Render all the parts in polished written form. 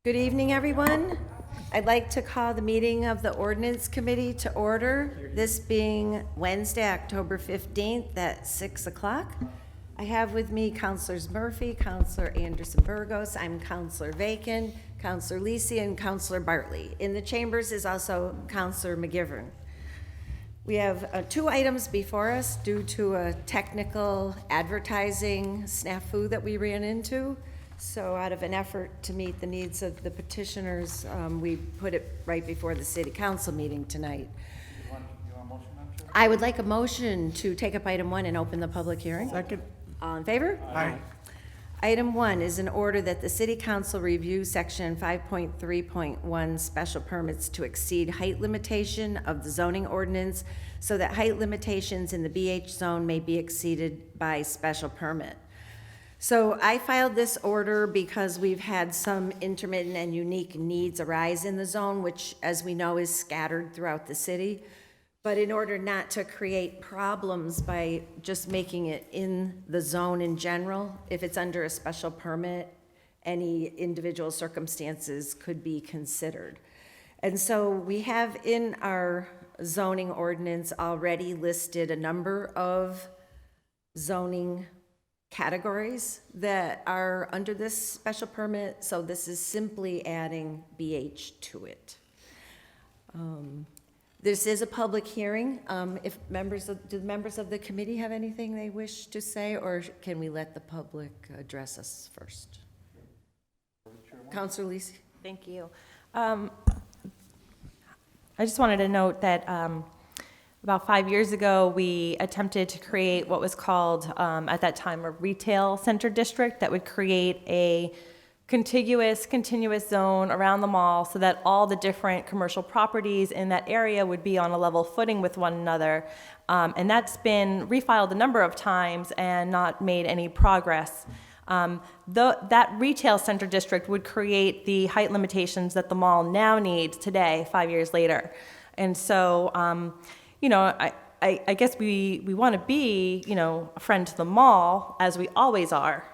Good evening, everyone. I'd like to call the meeting of the Ordinance Committee to order, this being Wednesday, October 15th at 6 o'clock. I have with me Councilors Murphy, Councilor Anderson Burgos, I'm Councilor Vacon, Councilor Lisi, and Councilor Bartley. In the chambers is also Councilor McGivern. We have two items before us due to a technical advertising snafu that we ran into. So out of an effort to meet the needs of the petitioners, we put it right before the city council meeting tonight. You want a motion, Madam Chair? I would like a motion to take up item 1 and open the public hearing. Second. All in favor? Aye. Item 1 is an order that the city council review section 5.3.1 special permits to exceed height limitation of the zoning ordinance so that height limitations in the BH zone may be exceeded by special permit. So I filed this order because we've had some intermittent and unique needs arise in the zone, which, as we know, is scattered throughout the city. But in order not to create problems by just making it in the zone in general, if it's under a special permit, any individual circumstances could be considered. And so we have in our zoning ordinance already listed a number of zoning categories that are under this special permit, so this is simply adding BH to it. This is a public hearing. Do members of the committee have anything they wish to say, or can we let the public address us first? Councilor Lisi. Thank you. I just wanted to note that about 5 years ago, we attempted to create what was called, at that time, a retail center district that would create a continuous zone around the mall so that all the different commercial properties in that area would be on a level footing with one another. And that's been refiled a number of times and not made any progress. That retail center district would create the height limitations that the mall now needs today, 5 years later. And so, I guess we want to be, a friend to the mall, as we always are,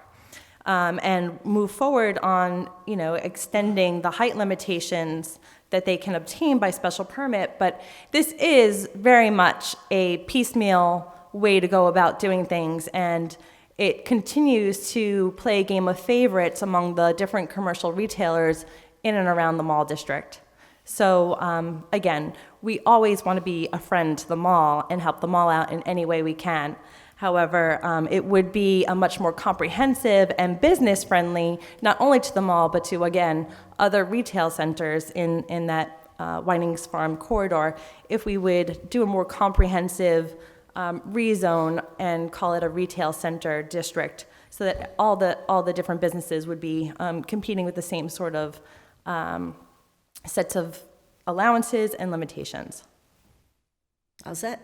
and move forward on, extending the height limitations that they can obtain by special permit. But this is very much a piecemeal way to go about doing things, and it continues to play a game of favorites among the different commercial retailers in and around the mall district. So again, we always want to be a friend to the mall and help the mall out in any way we can. However, it would be a much more comprehensive and business-friendly, not only to the mall, but to, again, other retail centers in that Winings Farm corridor, if we would do a more comprehensive rezone and call it a retail center district, so that all the different businesses would be competing with the same sort of sets of allowances and limitations. All set?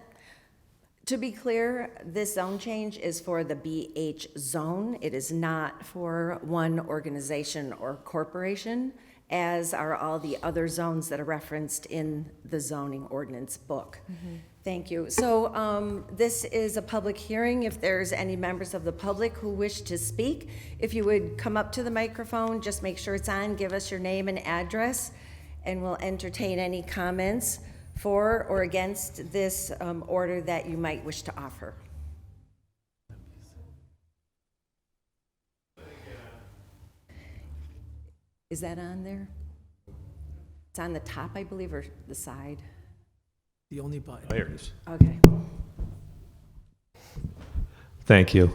To be clear, this zone change is for the BH zone. It is not for one organization or corporation, as are all the other zones that are referenced in the zoning ordinance book. Mm-hmm. Thank you. So this is a public hearing. If there's any members of the public who wish to speak, if you would come up to the microphone, just make sure it's on, give us your name and address, and we'll entertain any comments for or against this order that you might wish to offer. Is that on there? It's on the top, I believe, or the side? The only button. There it is. Okay. Thank you.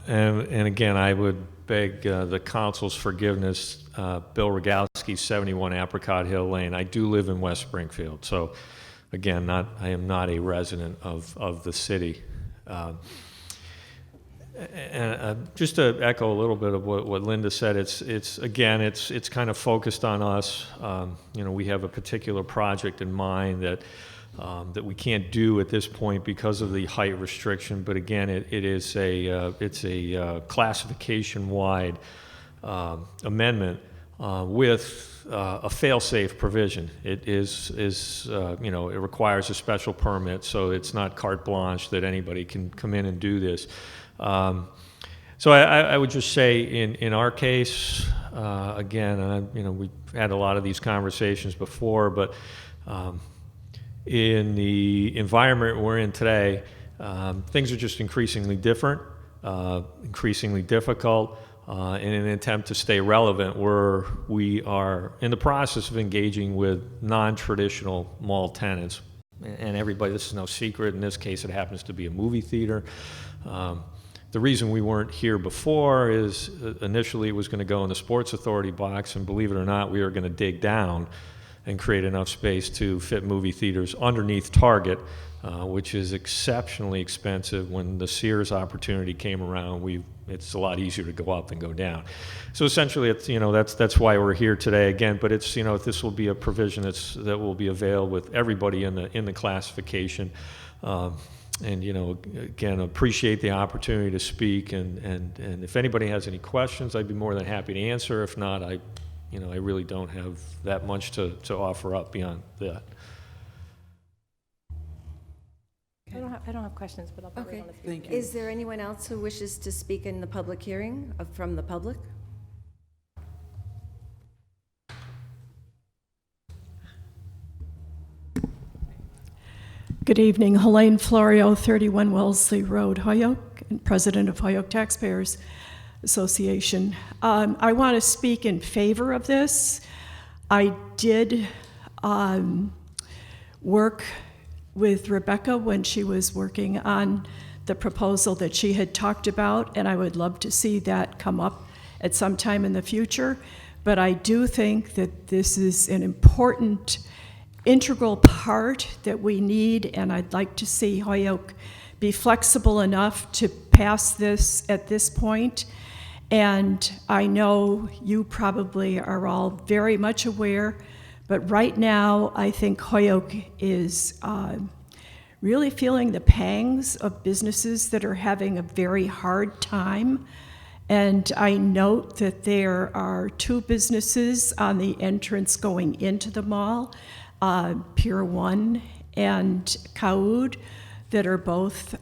And again, I would beg the council's forgiveness. Bill Rogalski, 71 Apricot Hill Lane. I do live in West Springfield, so again, I am not a resident of the city. And just to echo a little bit of what Linda said, it's kind of focused on us. We have a particular project in mind that we can't do at this point because of the height restriction. But again, it's a classification-wide amendment with a fail-safe provision. It it requires a special permit, so it's not carte blanche that anybody can come in and do this. So I would just say in our case, again, we've had a lot of these conversations before, but in the environment we're in today, things are just increasingly different, increasingly difficult. In an attempt to stay relevant, we are in the process of engaging with non-traditional mall tenants. And everybody, this is no secret, in this case it happens to be a movie theater. The reason we weren't here before is initially it was going to go in the Sports Authority box, and believe it or not, we were going to dig down and create enough space to fit movie theaters underneath Target, which is exceptionally expensive. When the Sears opportunity came around, it's a lot easier to go up than go down. So essentially, it's, that's why we're here today again. But it's, this will be a provision that will be available with everybody in the classification. And again, appreciate the opportunity to speak. And if anybody has any questions, I'd be more than happy to answer. If not, I really don't have that much to offer up beyond that. I don't have questions, but I'll probably Okay. want to speak. Thank you. Is there anyone else who wishes to speak in the public hearing from the public? Good evening, Helene Florio, 31 Wellesley Road, Holyoke, and president of Holyoke Taxpayers Association. I want to speak in favor of this. I did work with Rebecca when she was working on the proposal that she had talked about, and I would love to see that come up at some time in the future. But I do think that this is an important, integral part that we need, and I'd like to see Holyoke be flexible enough to pass this at this point. And I know you probably are all very much aware, but right now I think Holyoke is really feeling the pangs of businesses that are having a very hard time. And I note that there are 2 businesses on the entrance going into the mall, Pier 1 and Kaoud, that are both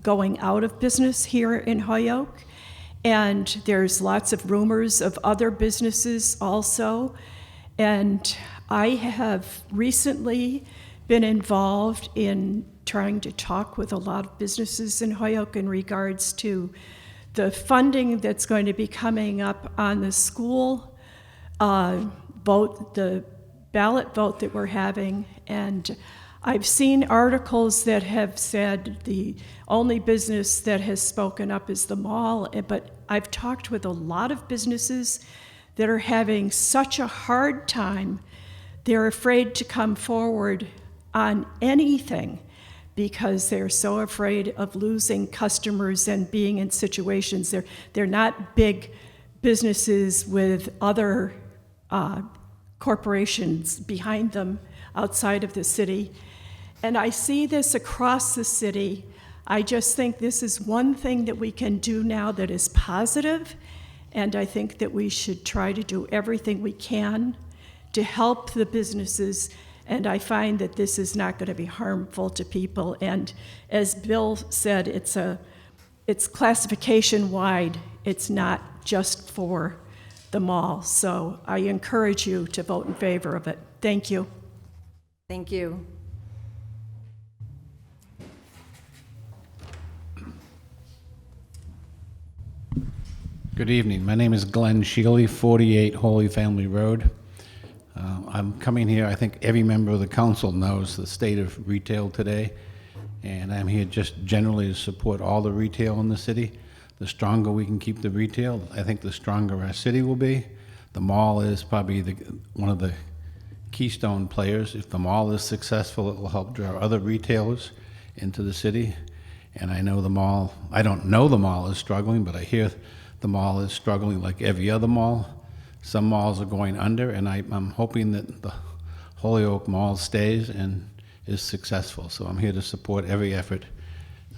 going out of business here in Holyoke. And there's lots of rumors of other businesses also. And I have recently been involved in trying to talk with a lot of businesses in Holyoke in regards to the funding that's going to be coming up on the school vote, the ballot vote that we're having. And I've seen articles that have said the only business that has spoken up is the mall, but I've talked with a lot of businesses that are having such a hard time, they're afraid to come forward on anything because they're so afraid of losing customers and being in situations. They're not big businesses with other corporations behind them outside of the city. And I see this across the city. I just think this is one thing that we can do now that is positive, and I think that we should try to do everything we can to help the businesses, and I find that this is not going to be harmful to people. And as Bill said, it's classification-wide. It's not just for the mall. So I encourage you to vote in favor of it. Thank you. Thank you. Good evening. My name is Glenn Shealy, 48 Holy Family Road. I'm coming here, I think every member of the council knows the state of retail today, and I'm here just generally to support all the retail in the city. The stronger we can keep the retail, I think the stronger our city will be. The mall is probably one of the keystone players. If the mall is successful, it will help draw other retailers into the city. And I know the mall, I don't know the mall is struggling, but I hear the mall is struggling like every other mall. Some malls are going under, and I'm hoping that the Holyoke Mall stays and is successful. So I'm here to support every effort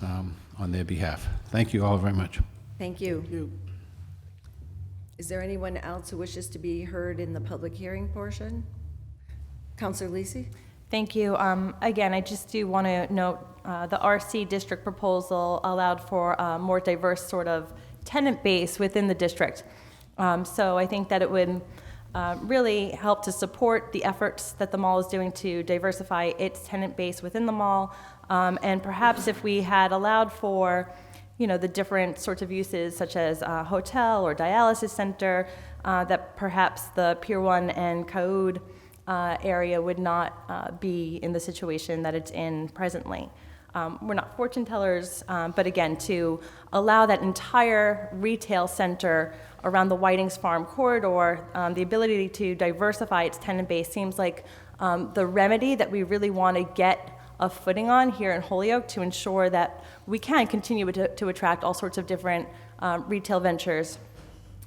on their behalf. Thank you all very much. Thank you. Is there anyone else who wishes to be heard in the public hearing portion? Councilor Lisi? Thank you. Again, I just do want to note the RC district proposal allowed for a more diverse sort of tenant base within the district. So I think that it would really help to support the efforts that the mall is doing to diversify its tenant base within the mall. And perhaps if we had allowed for, the different sorts of uses such as a hotel or dialysis center, that perhaps the Pier 1 and Cahood area would not be in the situation that it's in presently. We're not fortune tellers, but again, to allow that entire retail center around the Whitings Farm corridor, the ability to diversify its tenant base seems like the remedy that we really want to get a footing on here in Holyoke to ensure that we can continue to attract all sorts of different retail ventures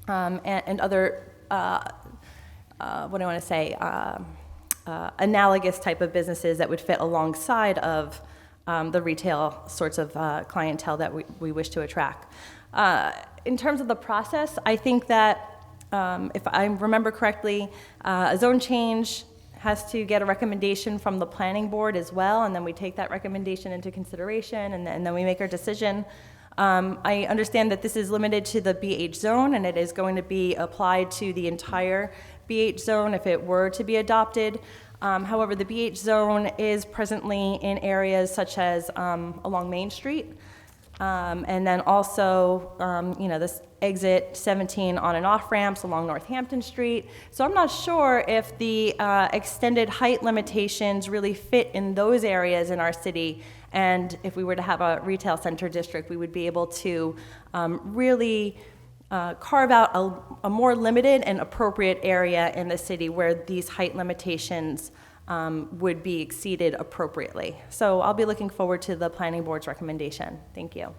and other, what do I want to say, analogous type of businesses that would fit alongside of the retail sorts of clientele that we wish to attract. In terms of the process, I think that if I remember correctly, a zone change has to get a recommendation from the planning board as well, and then we take that recommendation into consideration, and then we make our decision. I understand that this is limited to the BH zone, and it is going to be applied to the entire BH zone if it were to be adopted. However, the BH zone is presently in areas such as along Main Street, and then also, this exit 17 on and off ramps along Northampton Street. So I'm not sure if the extended height limitations really fit in those areas in our city. And if we were to have a retail center district, we would be able to really carve out a more limited and appropriate area in the city where these height limitations would be exceeded appropriately. So I'll be looking forward to the planning board's recommendation. Thank you.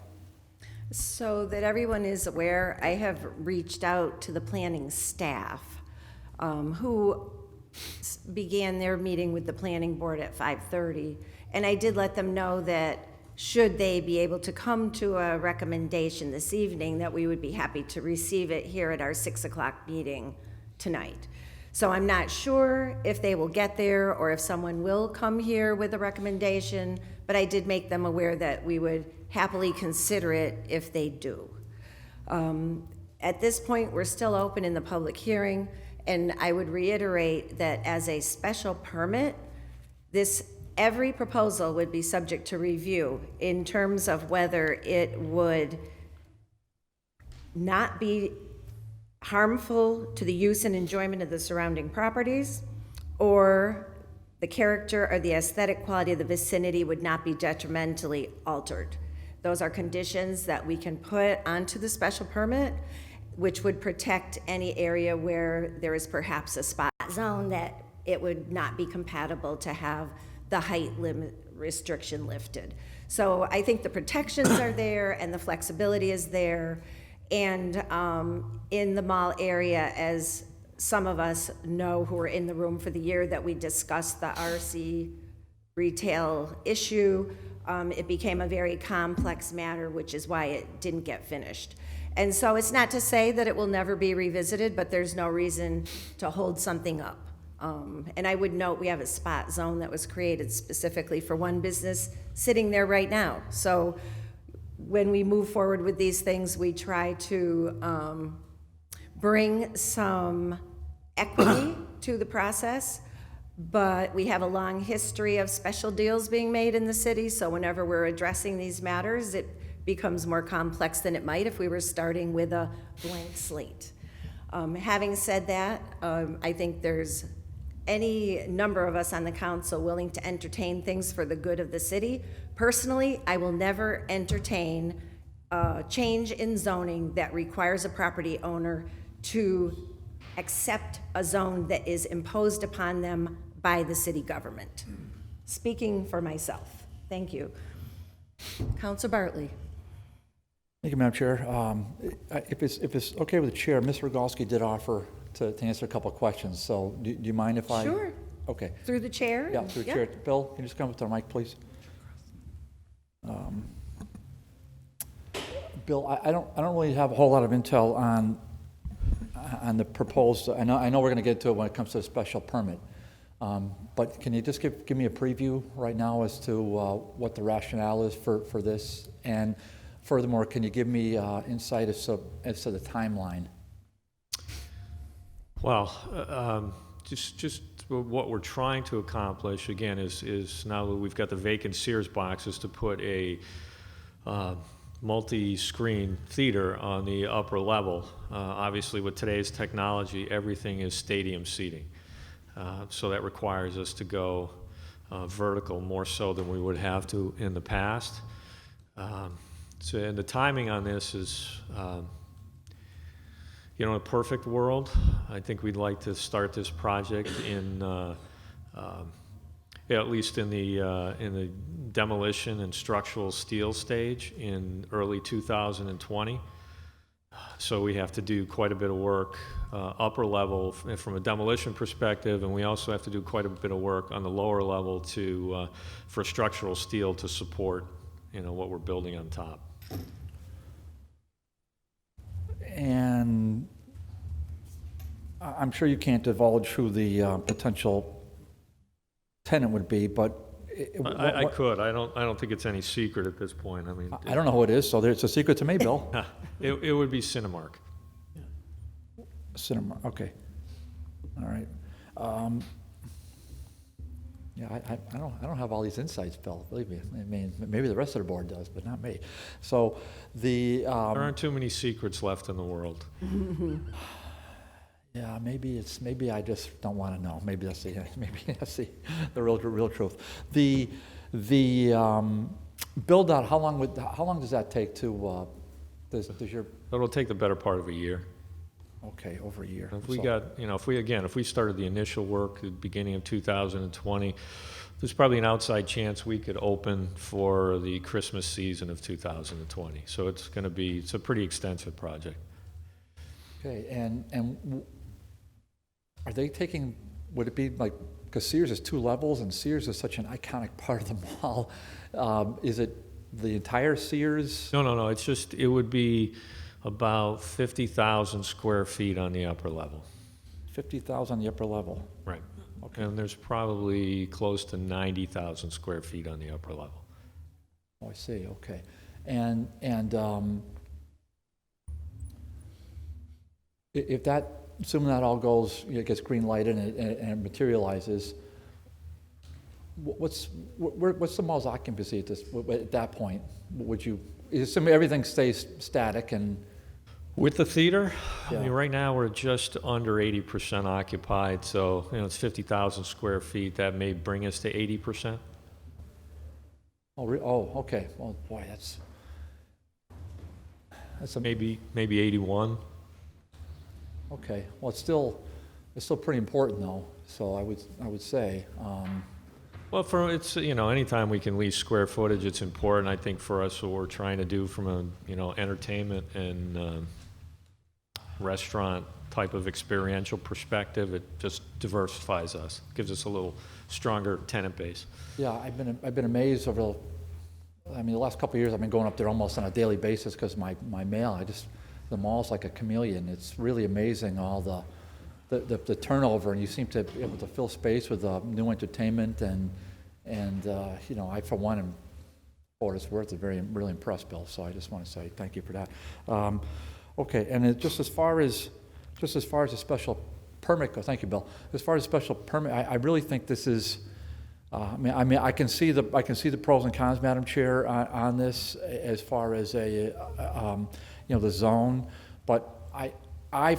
So that everyone is aware, I have reached out to the planning staff who began their meeting with the planning board at 5:30. And I did let them know that should they be able to come to a recommendation this evening, that we would be happy to receive it here at our 6 o'clock meeting tonight. So I'm not sure if they will get there or if someone will come here with a recommendation, but I did make them aware that we would happily consider it if they do. At this point, we're still open in the public hearing, and I would reiterate that as a special permit, every proposal would be subject to review in terms of whether it would not be harmful to the use and enjoyment of the surrounding properties, or the character or the aesthetic quality of the vicinity would not be detrimentally altered. Those are conditions that we can put onto the special permit, which would protect any area where there is perhaps a spot zone that it would not be compatible to have the height limit restriction lifted. So I think the protections are there and the flexibility is there. And in the mall area, as some of us know who were in the room for the year that we discussed the RC retail issue, it became a very complex matter, which is why it didn't get finished. And so it's not to say that it will never be revisited, but there's no reason to hold something up. And I would note we have a spot zone that was created specifically for one business sitting there right now. So when we move forward with these things, we try to bring some equity to the process, but we have a long history of special deals being made in the city, so whenever we're addressing these matters, it becomes more complex than it might if we were starting with a blank slate. Having said that, I think there's any number of us on the council willing to entertain things for the good of the city. Personally, I will never entertain a change in zoning that requires a property owner to accept a zone that is imposed upon them by the city government. Speaking for myself. Thank you. Councilor Bartley. Thank you, Madam Chair. If it's okay with the chair, Ms. Rogalski did offer to answer a couple of questions, so do you mind if I? Sure. Okay. Through the chair? Yeah, through the chair. Bill, can you just come up to the mic, please? Bill, I don't really have a whole lot of intel on the proposed. I know we're going to get to it when it comes to a special permit, but can you just give me a preview right now as to what the rationale is for this? And Furthermore, can you give me insight as to the timeline? Well, just what we're trying to accomplish, again, is now that we've got the vacant Sears boxes, to put a multi-screen theater on the upper level. Obviously, with today's technology, everything is stadium seating. So that requires us to go vertical more so than we would have to in the past. And the timing on this is, in a perfect world, I think we'd like to start this project in, at least in the demolition and structural steel stage in early 2020. So we have to do quite a bit of work upper level from a demolition perspective, and we also have to do quite a bit of work on the lower level for structural steel to support, what we're building on top. And I'm sure you can't divulge who the potential tenant would be, but I could. I don't think it's any secret at this point. I mean, I don't know who it is, so it's a secret to me, Bill. it would be Cinemark. Cinema. Okay. All right. I don't have all these insights, Bill. Believe me. I mean, maybe the rest of the board does, but not me. So the there aren't too many secrets left in the world. Yeah, maybe I just don't want to know. Maybe that's the real truth. The build out. How long does that take to? Does your? It'll take the better part of a year. Okay, over a year. If we started the initial work at the beginning of 2020, there's probably an outside chance we could open for the Christmas season of 2020. So it's a pretty extensive project. Okay, and are they taking, would it be like, because Sears is 2 levels and Sears is such an iconic part of the mall, is it the entire Sears? No, it would be about 50,000 square feet on the upper level. 50,000 on the upper level. Right. Okay. And there's probably close to 90,000 square feet on the upper level. Oh, I see, okay. And if that, assuming that all goes, gets green lighted and it materializes, what's the mall's occupancy at that point? Assuming everything stays static and... With the theater, yeah. I mean, right now we're just under 80% occupied, so it's 50,000 square feet. That may bring us to 80%. Oh, okay. Well, boy, that's maybe 81. Okay. Well, it's still pretty important though. So I would say. Well, anytime we can lease square footage, it's important. I think for us, what we're trying to do from a entertainment and restaurant type of experiential perspective, it just diversifies us, gives us a little stronger tenant base. Yeah, I've been amazed over the last couple of years. I've been going up there almost on a daily basis because my mail. The mall's like a chameleon. It's really amazing all the turnover, and you seem to be able to fill space with new entertainment and I for one am, for what it's worth, really impressed, Bill. So I just want to say thank you for that. Okay, and just as far as the special permit goes, thank you, Bill. As far as the special permit, I really think this is. I can see the pros and cons, Madam Chair, on this as far as the zone, but I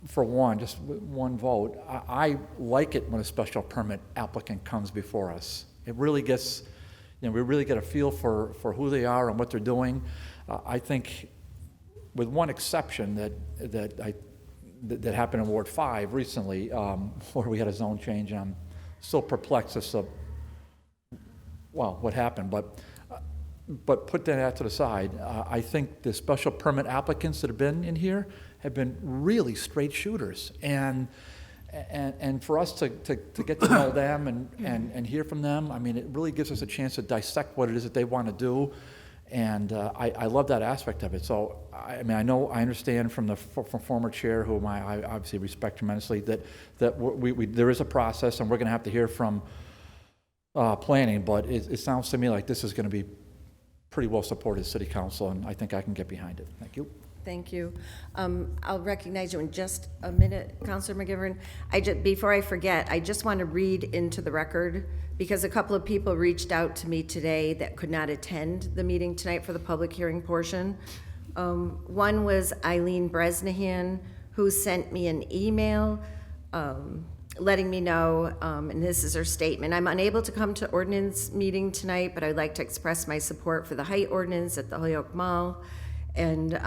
for one, just one vote, I like it when a special permit applicant comes before us. It really gets, we really get a feel for who they are and what they're doing. I think, with one exception that happened in Ward 5 recently, where we had a zone change, and I'm still perplexed as to, what happened, but put that to the side. I think the special permit applicants that have been in here have been really straight shooters, and for us to get to know them and hear from them, I mean, it really gives us a chance to dissect what it is that they want to do, and I love that aspect of it. So I understand from former chair, whom I obviously respect tremendously, that there is a process, and we're going to have to hear from planning, but it sounds to me like this is going to be pretty well supported city council, and I think I can get behind it. Thank you. Thank you. I'll recognize you in just a minute, Counselor McGivern. Before I forget, I just want to read into the record, because a couple of people reached out to me today that could not attend the meeting tonight for the public hearing portion. One was Eileen Bresnahan, who sent me an email letting me know, and this is her statement: I'm unable to come to ordinance meeting tonight, but I'd like to express my support for the height ordinance at the Holyoke Mall. And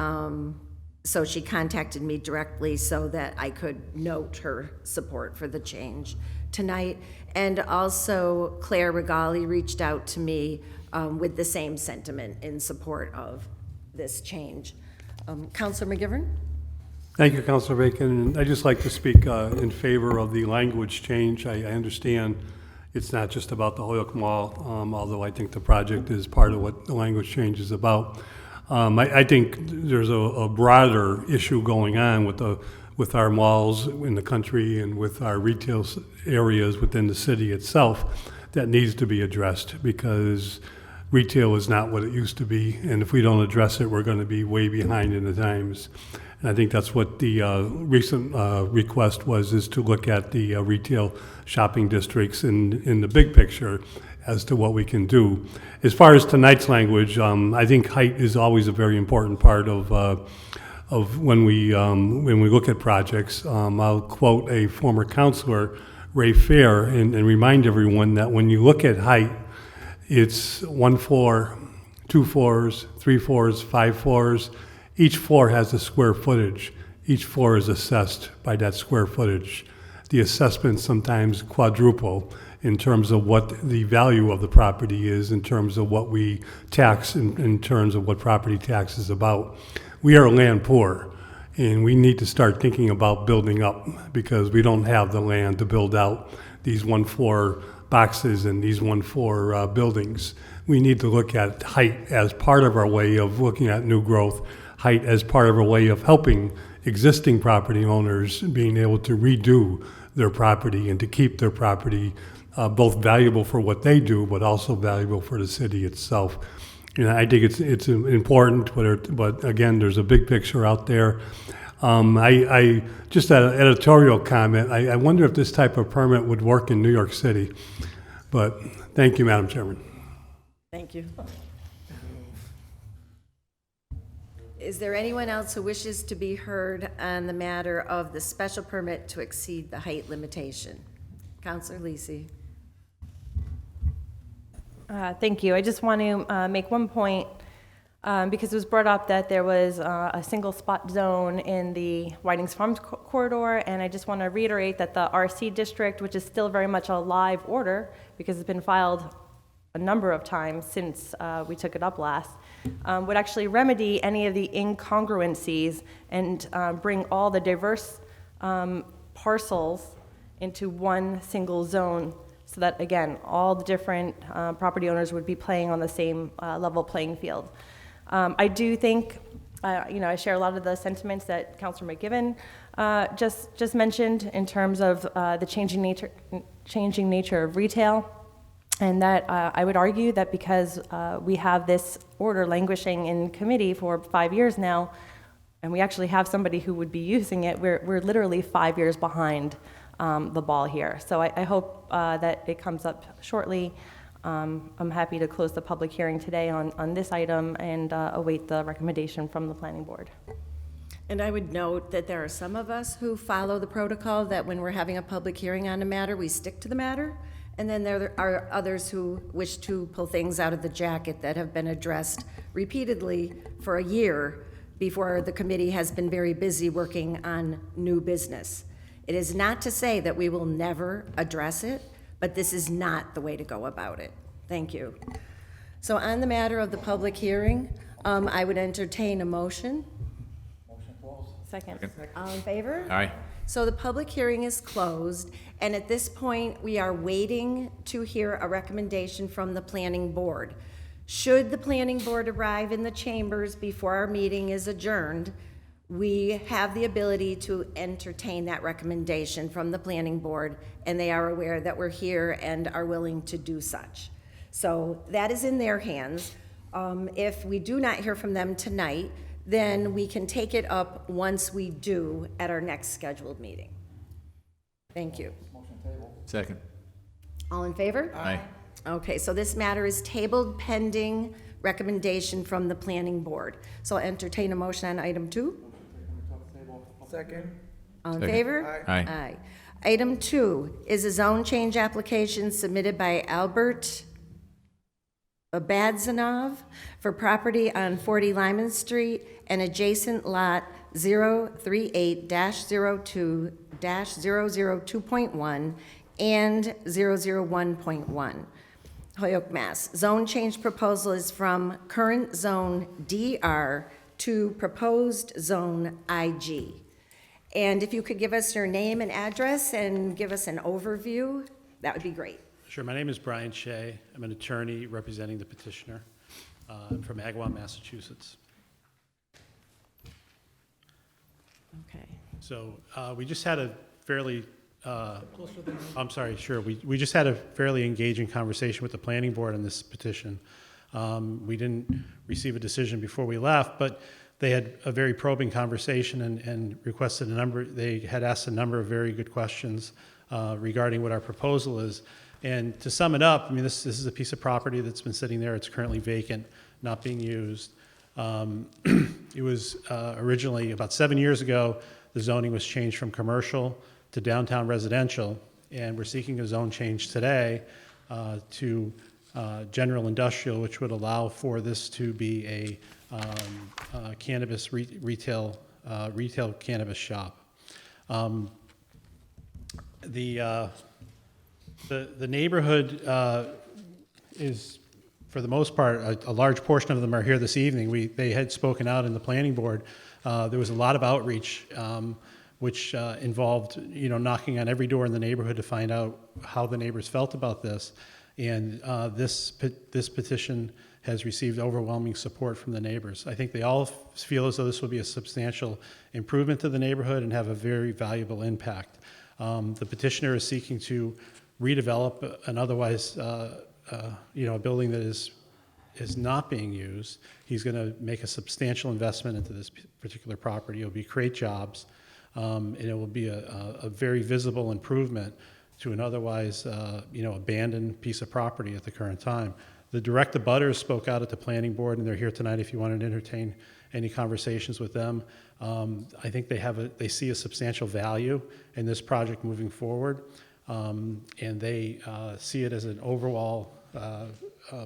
so she contacted me directly so that I could note her support for the change tonight. And also Claire Regali reached out to me with the same sentiment in support of this change. Councilor McGivern? Thank you, Councilor Bacon. And I'd just like to speak in favor of the language change. I understand it's not just about the Holyoke Mall, although I think the project is part of what the language change is about. I think there's a broader issue going on with our malls in the country and with our retail areas within the city itself that needs to be addressed, because retail is not what it used to be, and if we don't address it, we're going to be way behind in the times. And I think that's what the recent request is to look at the retail shopping districts in the big picture as to what we can do. As far as tonight's language, I think height is always a very important part of when we look at projects. I'll quote a former counselor, Ray Fair, and remind everyone that when you look at height, it's 1 floor, 2 floors, 3 floors, 5 floors. Each floor has a square footage. Each floor is assessed by that square footage. The assessments sometimes quadruple in terms of what the value of the property is, in terms of what we tax, in terms of what property tax is about. We are land poor, and we need to start thinking about building up, because we don't have the land to build out these 1 floor boxes and these 1 floor buildings. We need to look at height as part of our way of looking at new growth, height as part of our way of helping existing property owners being able to redo their property and to keep their property both valuable for what they do, but also valuable for the city itself. And I think it's important, but again, there's a big picture out there. I just an editorial comment. I wonder if this type of permit would work in New York City. But thank you, Madam Chairman. Thank you. Is there anyone else who wishes to be heard on the matter of the special permit to exceed the height limitation? Councilor Lisi. Thank you. I just want to make one point, because it was brought up that there was a single spot zone in the Whiting's Farms corridor, and I just want to reiterate that the RC district, which is still very much a live order because it's been filed a number of times since we took it up last, would actually remedy any of the incongruencies and bring all the diverse parcels into one single zone, so that, again, all the different property owners would be playing on the same level playing field. I do think, I share a lot of the sentiments that Councilor McGivern just mentioned in terms of the changing nature of retail, and that I would argue that because we have this order languishing in committee for 5 years now, and we actually have somebody who would be using it, we're literally 5 years behind the ball here. So I hope that it comes up shortly. I'm happy to close the public hearing today on this item and await the recommendation from the planning board. And I would note that there are some of us who follow the protocol that when we're having a public hearing on a matter, we stick to the matter. And then there are others who wish to pull things out of the jacket that have been addressed repeatedly for a year before the committee has been very busy working on new business. It is not to say that we will never address it, but this is not the way to go about it. Thank you. So on the matter of the public hearing, I would entertain a motion. Second. All in favor? Aye. So the public hearing is closed, and at this point, we are waiting to hear a recommendation from the planning board. Should the planning board arrive in the chambers before our meeting is adjourned, we have the ability to entertain that recommendation from the planning board, and they are aware that we're here and are willing to do such. So that is in their hands. If we do not hear from them tonight, then we can take it up once we do at our next scheduled meeting. Thank you. Second. All in favor? Aye. Okay, so this matter is tabled pending recommendation from the planning board. So I'll entertain a motion on item 2. Second. All in Second. favor? Aye. Aye. Item 2 is a zone change application submitted by Albert Abadzanov for property on 40 Lyman Street and adjacent lot 038-02-002.1 and 001.1. Holyoke, Mass. Zone change proposal is from current zone DR to proposed zone IG. And if you could give us your name and address and give us an overview, that would be great. Sure. My name is Brian Shea. I'm an attorney representing the petitioner. I'm from Agawam, Massachusetts. Okay. So we just had a fairly, I'm sorry, sure. We just had a fairly engaging conversation with the planning board on this petition. We didn't receive a decision before we left, but they had a very probing conversation and requested they had asked a number of very good questions regarding what our proposal is. And to sum it up, I mean, this is a piece of property that's been sitting there. It's currently vacant, not being used. It was originally, about 7 years ago, the zoning was changed from commercial to downtown residential, and we're seeking a zone change today to general industrial, which would allow for this to be a cannabis retail cannabis shop. The neighborhood is, for the most part, a large portion of them are here this evening. They had spoken out in the planning board. There was a lot of outreach, which involved, knocking on every door in the neighborhood to find out how the neighbors felt about this. And this petition has received overwhelming support from the neighbors. I think they all feel as though this will be a substantial improvement to the neighborhood and have a very valuable impact. The petitioner is seeking to redevelop an otherwise, a building that is not being used. He's going to make a substantial investment into this particular property. It will create jobs, and it will be a very visible improvement to an otherwise, abandoned piece of property at the current time. The direct abutters spoke out at the planning board, and they're here tonight if you wanted to entertain any conversations with them. I think they see a substantial value in this project moving forward, and they see it as an overall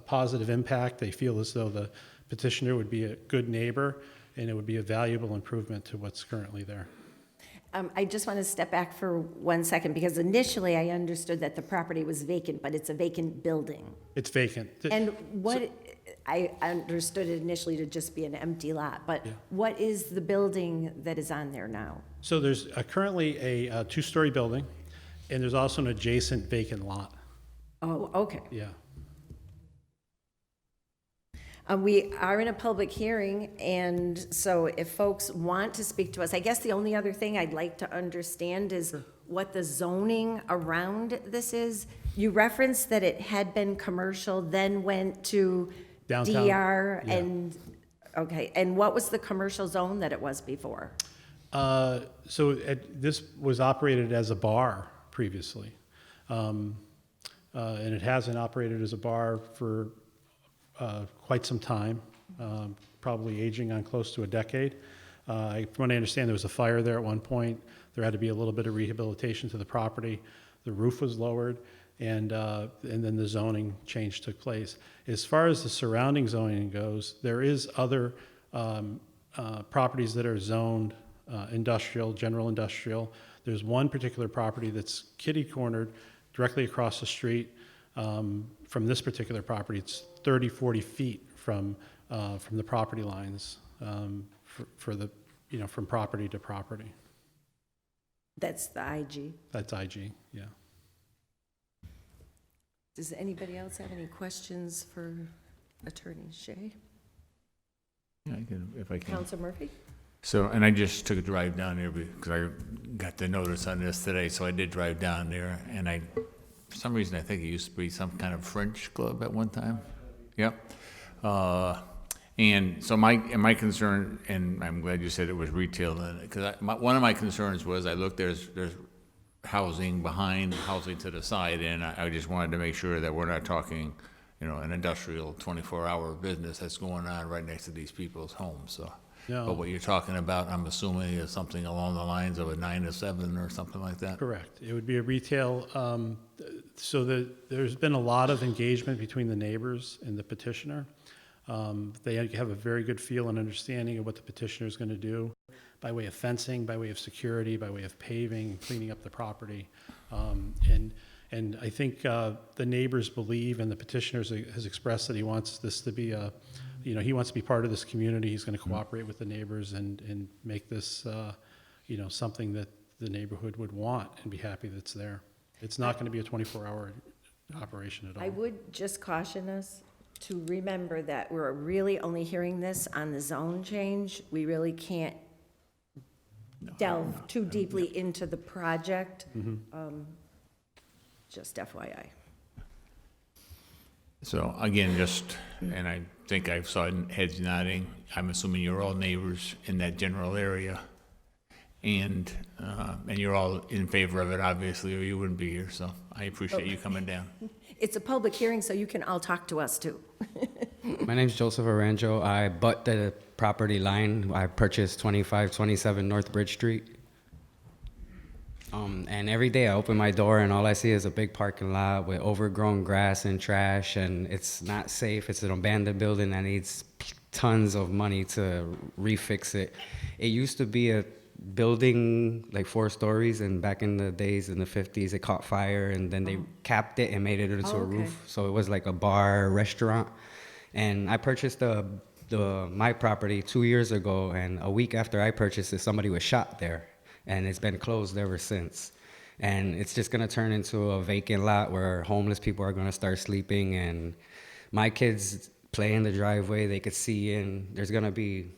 positive impact. They feel as though the petitioner would be a good neighbor, and it would be a valuable improvement to what's currently there. I just want to step back for 1 second, because initially I understood that the property was vacant, but it's a vacant building. It's vacant. And I understood it initially to just be an empty lot, but Yeah. what is the building that is on there now? So there's currently a two-story building, and there's also an adjacent vacant lot. Oh, okay. Yeah. We are in a public hearing, and so if folks want to speak to us, I guess the only other thing I'd like to understand is what the zoning around this is. You referenced that it had been commercial, then went to Downtown, DR, yeah. and, okay, and what was the commercial zone that it was before? This was operated as a bar previously, and it hasn't operated as a bar for quite some time, probably aging on close to a decade. From what I understand, there was a fire there at one point. There had to be a little bit of rehabilitation to the property. The roof was lowered, and then the zoning change took place. As far as the surrounding zoning goes, there is other properties that are zoned industrial, general industrial. There's one particular property that's kitty-cornered directly across the street from this particular property. It's 30, 40 feet from the property lines from property to property. That's the IG. That's IG, yeah. Does anybody else have any questions for Attorney Shea? Yeah, if I can. Counselor Murphy? So, and I just took a drive down there because I got the notice on this today, so I did drive down there, and for some reason, I think it used to be some kind of French club at one time. Yep. And so my concern, and I'm glad you said it was retail, because one of my concerns was I looked, there's housing behind, housing to the side, and I just wanted to make sure that we're not talking, an industrial 24-hour business that's going on right next to these people's homes, so. No. But what you're talking about, I'm assuming, is something along the lines of a 9 to 7 or something like that? Correct. It would be a retail, so there's been a lot of engagement between the neighbors and the petitioner. They have a very good feel and understanding of what the petitioner is going to do by way of fencing, by way of security, by way of paving, cleaning up the property. And I think the neighbors believe, and the petitioner has expressed that he wants this to be he wants to be part of this community. He's going to cooperate with the neighbors and make this, something that the neighborhood would want and be happy that's there. It's not going to be a 24-hour operation at all. I would just caution us to remember that we're really only hearing this on the zone change. We really can't delve too deeply into the project. Just FYI. So again, and I think I saw heads nodding, I'm assuming you're all neighbors in that general area, and you're all in favor of it, obviously, or you wouldn't be here, so I appreciate you coming down. It's a public hearing, so you can all talk to us too. My name's Joseph Aranjo. I bought the property line. I purchased 2527 North Bridge Street. And every day I open my door and all I see is a big parking lot with overgrown grass and trash, and it's not safe. It's an abandoned building that needs tons of money to refix it. It used to be a building like 4 stories, and back in the days in the 50s it caught fire, and then they capped it and made it into a roof, so it was like a bar restaurant. And I purchased my property 2 years ago, and a week after I purchased it, somebody was shot there, and it's been closed ever since. And it's just gonna turn into a vacant lot where homeless people are gonna start sleeping, and my kids play in the driveway. They could see in. There's gonna be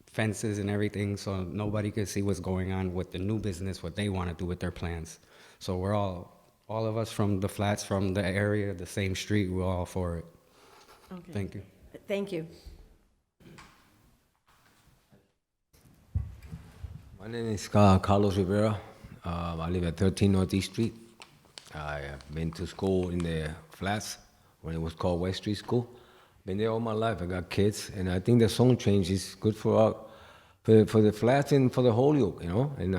fences and everything, so nobody could see what's going on with the new business, what they want to do with their plans. So we're all of us from the flats, from the area, the same street, we're all for it. Okay. Thank you. Thank you. My name is Carlos Rivera. I live at 13 Northeast Street. I have been to school in the flats when it was called West Street School. Been there all my life. I got kids, and I think the zone change is good for the flats and for the Holyoke, And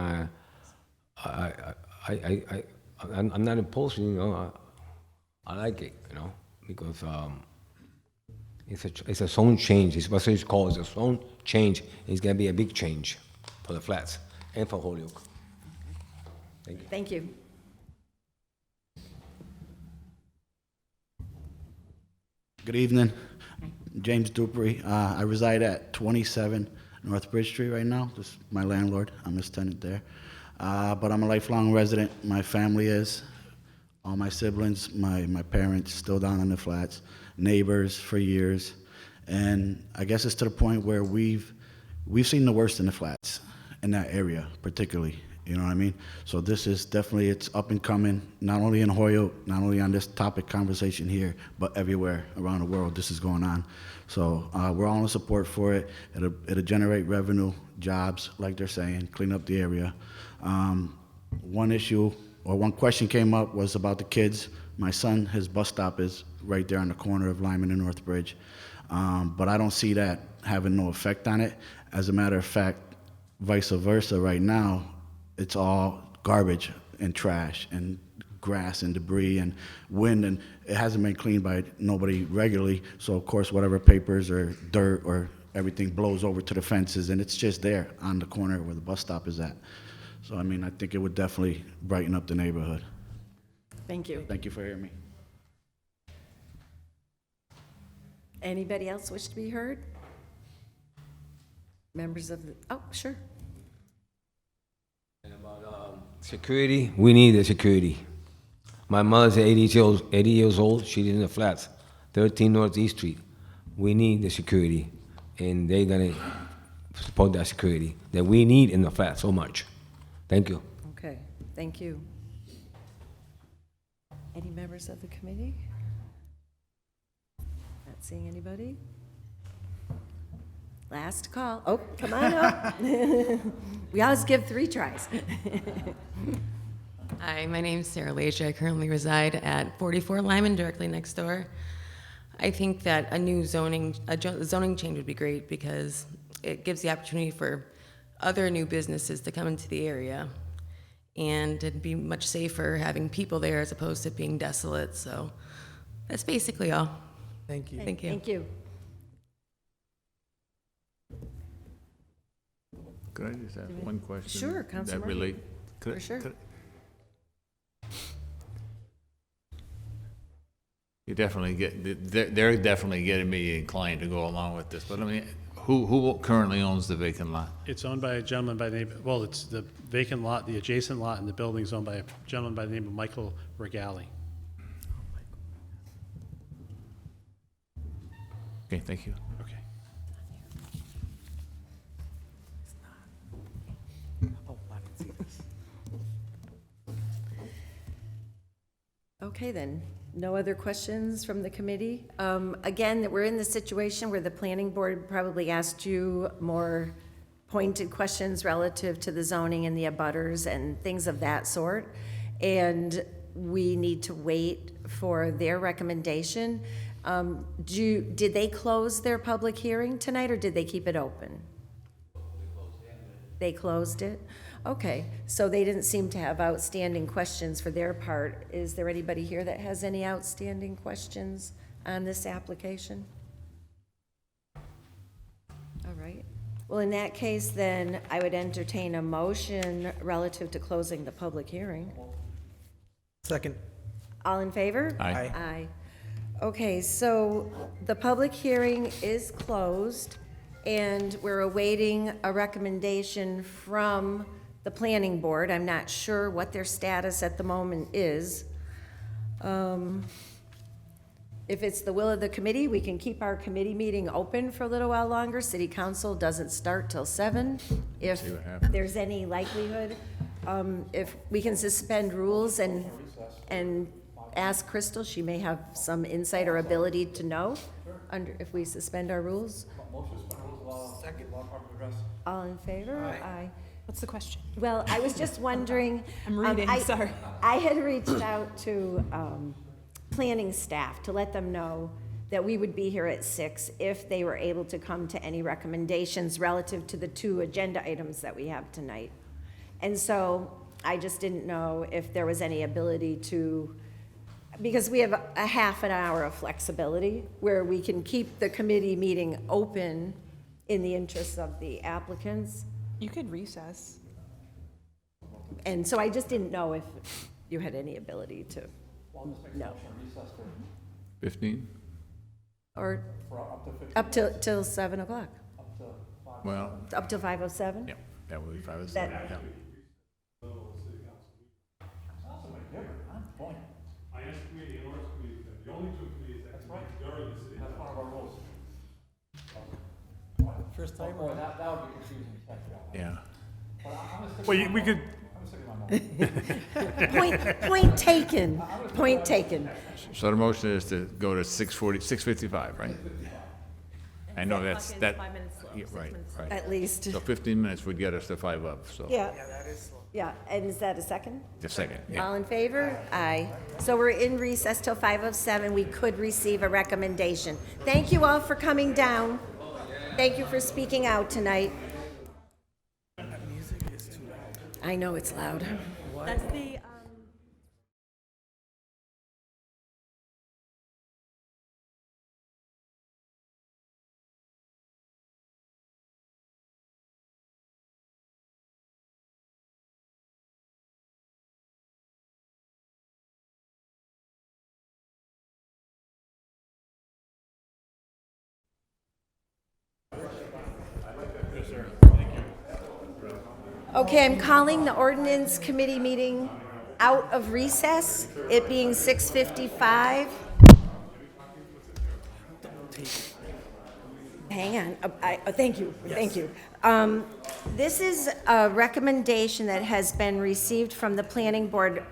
I'm not opposed, I like it, because it's a zone change. It's what it's called. It's a zone change. It's gonna be a big change for the flats and for Holyoke. Thank you. Thank you. Good evening. James Dupree. I reside at 27 North Bridge Street right now. This is my landlord. I'm his tenant there. But I'm a lifelong resident. My family is. All my siblings, my parents still down in the flats, neighbors for years. And I guess it's to the point where we've seen the worst in the flats, in that area particularly. You know what I mean? So this is definitely, it's up and coming, not only in Holyoke, not only on this topic conversation here, but everywhere around the world this is going on. So we're all in support for it. It'll generate revenue, jobs, like they're saying, clean up the area. One issue, or one question came up was about the kids. My son, his bus stop is right there on the corner of Lyman and North Bridge. But I don't see that having no effect on it. As a matter of fact, vice versa right now, it's all garbage and trash and grass and debris and wind, and it hasn't been cleaned by nobody regularly. So of course, whatever papers or dirt or everything blows over to the fences, and it's just there on the corner where the bus stop is at. So I mean, I think it would definitely brighten up the neighborhood. Thank you. Thank you for hearing me. Anybody else wish to be heard? Members of the, oh, sure. And about security, we need the security. My mother's 80 years old. She's in the flats, 13 Northeast Street. We need the security, and they're gonna support that security that we need in the flats so much. Thank you. Okay, thank you. Any members of the committee? Not seeing anybody. Last call. Oh, come on up. We always give 3 tries. Hi, my name's Sarah Leisure. I currently reside at 44 Lyman, directly next door. I think that a new zoning change would be great because it gives the opportunity for other new businesses to come into the area. And it'd be much safer having people there as opposed to being desolate. So that's basically all. Thank you. Thank you. Thank you. Could I just ask one question? Sure, Councilor That Murphy. relate. could I- For sure. could- You definitely they're definitely getting me inclined to go along with this, but I mean, who currently owns the vacant lot? It's owned by a gentleman by the name, well, it's the vacant lot, the adjacent lot, and the building's owned by a gentleman by the name of Michael Regali. Okay, thank you. Okay. Oh, I didn't see this. Okay, then. No other questions from the committee? Again, we're in the situation where the planning board probably asked you more pointed questions relative to the zoning and the abutters and things of that sort. And we need to wait for their recommendation. Did they close their public hearing tonight, or did they keep it open? They closed it? Okay, so they didn't seem to have outstanding questions for their part. Is there anybody here that has any outstanding questions on this application? All right. Well, in that case, then, I would entertain a motion relative to closing the public hearing. Second. All in favor? Aye. Aye. Okay, so the public hearing is closed, and we're awaiting a recommendation from the planning board. I'm not sure what their status at the moment is. If it's the will of the committee, we can keep our committee meeting open for a little while longer. City council doesn't start till 7. If See what happens. there's any likelihood, if we can suspend rules and ask Crystal, she may have some insight or ability to know if we suspend our rules. Second. All in favor? Aye. What's the question? Well, I was just wondering. I'm reading, sorry. I had reached out to planning staff to let them know that we would be here at 6 if they were able to come to any recommendations relative to the 2 agenda items that we have tonight. And so I just didn't know if there was any ability to, because we have a half an hour of flexibility where we can keep the committee meeting open in the interests of the applicants. You could recess. And so I just didn't know if you had any ability to, no. 15? Or up till 7 o'clock, Well, up till 5:07? yeah, that would be 5 or That- 7, yeah. I asked the committee, and Ordinance Committee, the only 2 committees that can meet during the city. That's one of our rules. First time. Boy, that would be confusing. Yeah. Well, we could, Point taken, point taken. So the motion is to go to 6:55, right? I know that's, Clock is that, 5 minutes slow, yeah, 6 right, minutes right. At least, So 15 minutes would get us to 5 up, so. yeah, That is slow. yeah, and is that a second? The second, yeah. All in favor? Aye. So we're in recess till 5:07. We could receive a recommendation. Thank you all for coming down. Thank you for speaking out tonight. Music is too loud. I know it's loud. That's the, Okay, I'm calling the Ordinance Committee meeting out of recess, it being 6:55. Hang on, thank you, thank you. This is a recommendation that has been received from the planning board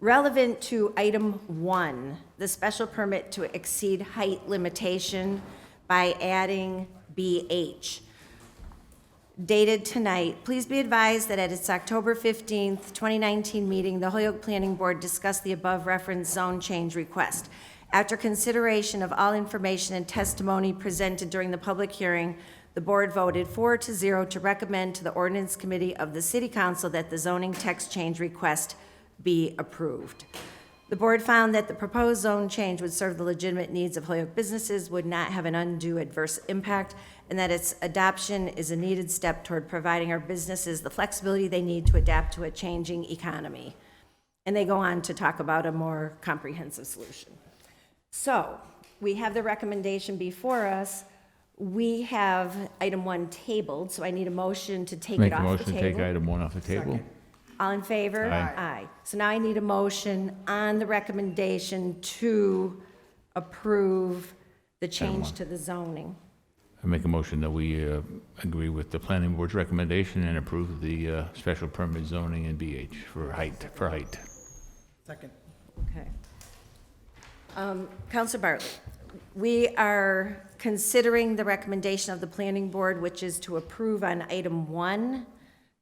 Relevant to item 1, the special permit to exceed height limitation by adding BH. Dated tonight, please be advised that at its October 15th, 2019 meeting, the Holyoke Planning Board discussed the above referenced zone change request. After consideration of all information and testimony presented during the public hearing, the board voted 4-0 to recommend to the Ordinance Committee of the City Council that the zoning text change request be approved. The board found that the proposed zone change would serve the legitimate needs of Holyoke businesses, would not have an undue adverse impact, and that its adoption is a needed step toward providing our businesses the flexibility they need to adapt to a changing economy. And they go on to talk about a more comprehensive solution. So, we have the recommendation before us. We have item 1 tabled, so I need a motion to take it Make a off the motion to take table. item 1 off the table. All in favor? Aye. So now I need a motion on the recommendation to approve the change to the zoning. I make a motion that we agree with the planning board's recommendation and approve the special permit zoning in BH for height. Second. Okay. Counselor Bartley, we are considering the recommendation of the planning board, which is to approve on item 1,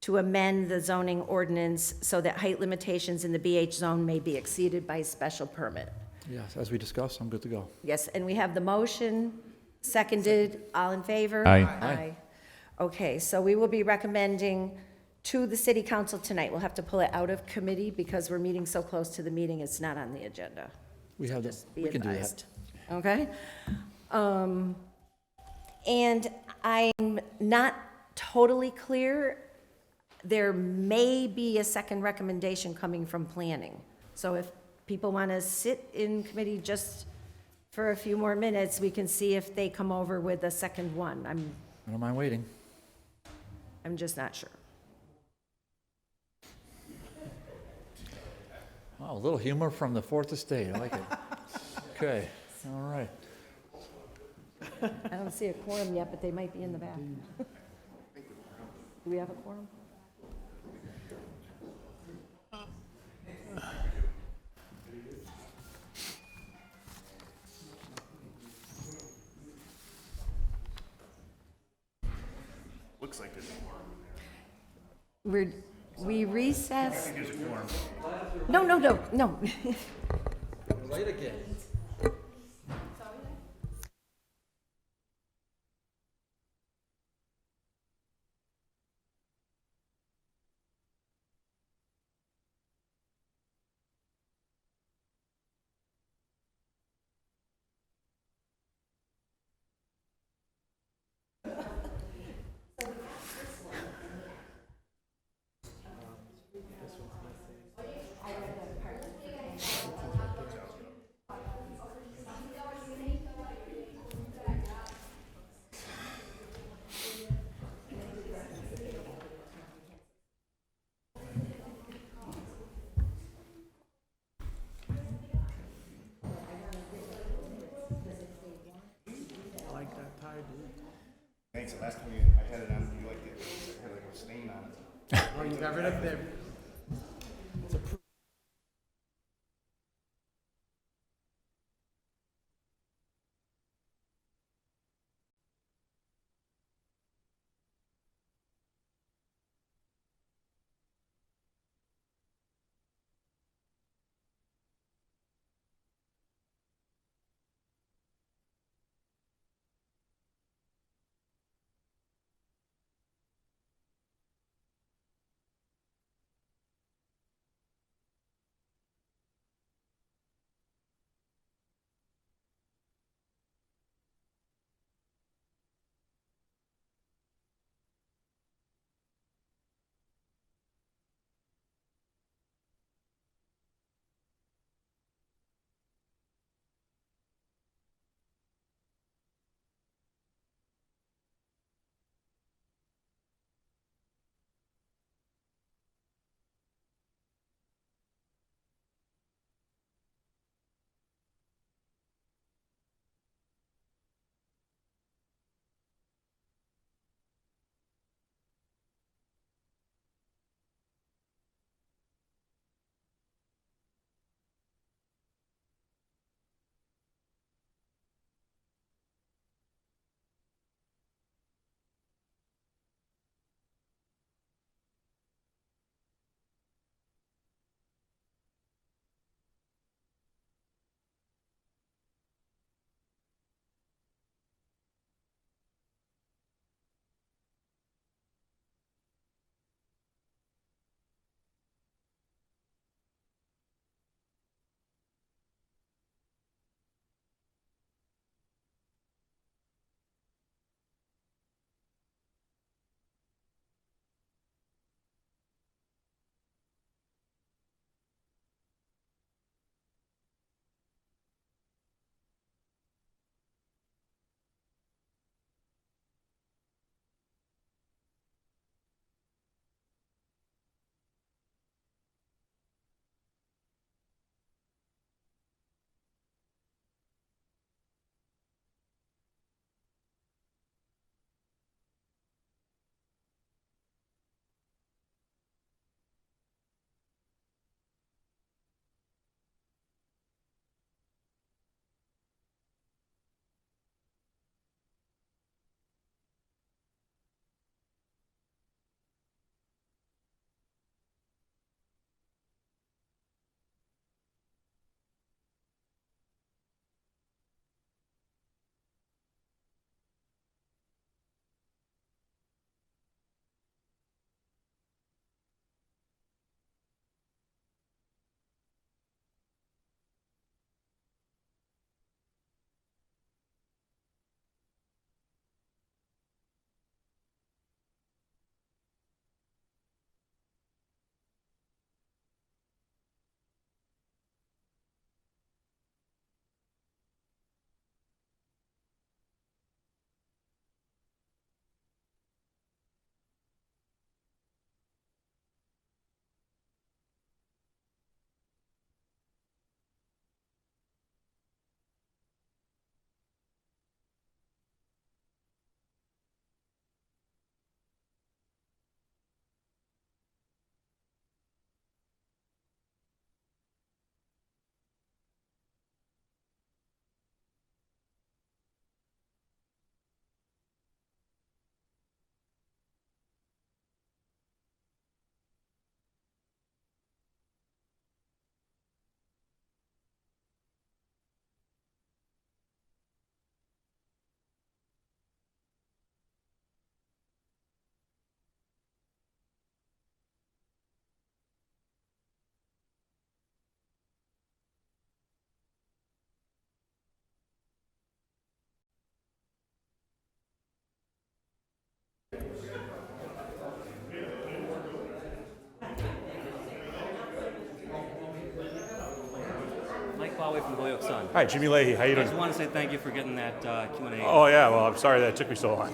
to amend the zoning ordinance so that height limitations in the BH zone may be exceeded by special permit. Yes, as we discussed, I'm good to go. Yes, and we have the motion, seconded, all in favor? Aye. Aye. Okay, so we will be recommending to the city council tonight. We'll have to pull it out of committee because we're meeting so close to the meeting, it's not on the agenda. We have Just the, be we can do that. advised. Okay? And I'm not totally clear. There may be a second recommendation coming from planning. So if people want to sit in committee just for a few more minutes, we can see if they come over with a second one. I don't mind waiting. I'm just not sure. Oh, a little humor from the Fourth Estate, I like it. Okay, all right. I don't see a quorum yet, but they might be in the back. Do we have a quorum? Looks like there's a quorum. We recess. I think there's a quorum. No. Late again. I like that tie, dude. Thanks, the last time I had it on, you liked it, it had like a stain on it. Oh, you got rid of them. Poway from the Holyoke Sun. Hi, Jimmy Leahy. How you I doing? just want to say thank you for getting that Q&A. Oh, yeah. Well, I'm sorry that it took me so long.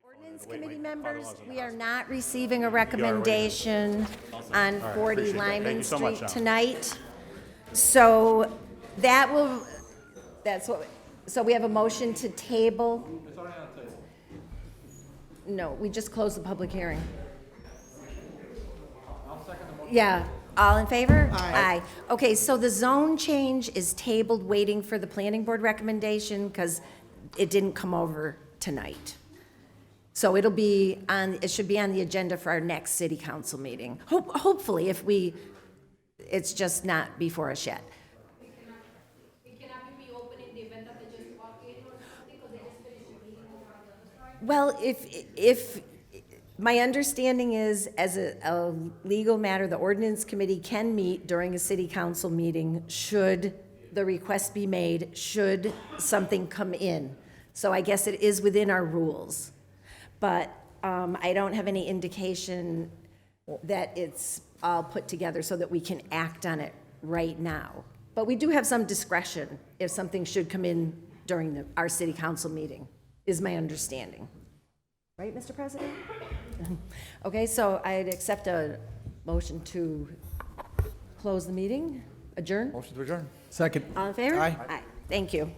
Ordinance Committee members, we are not receiving a recommendation on 40 appreciate that. Thank Lyman you so much, Street Al. tonight. So that will, so we have a motion to table. No, we just closed the public hearing. Yeah, all in favor? Aye. Okay, so the zone change is tabled, waiting for the planning board recommendation, because it didn't come over tonight. So it'll be on, it should be on the agenda for our next city council meeting. Hopefully, if we, it's just not before us yet. Well, if, my understanding is, as a legal matter, the ordinance committee can meet during a city council meeting should the request be made, should something come in. So I guess it is within our rules. But I don't have any indication that it's all put together so that we can act on it right now. But we do have some discretion if something should come in during our city council meeting, is my understanding. Right, Mr. President? Okay, so I'd accept a motion to close the meeting, adjourn. Motion to adjourn. Second. All in favor? Aye. Aye. Thank you.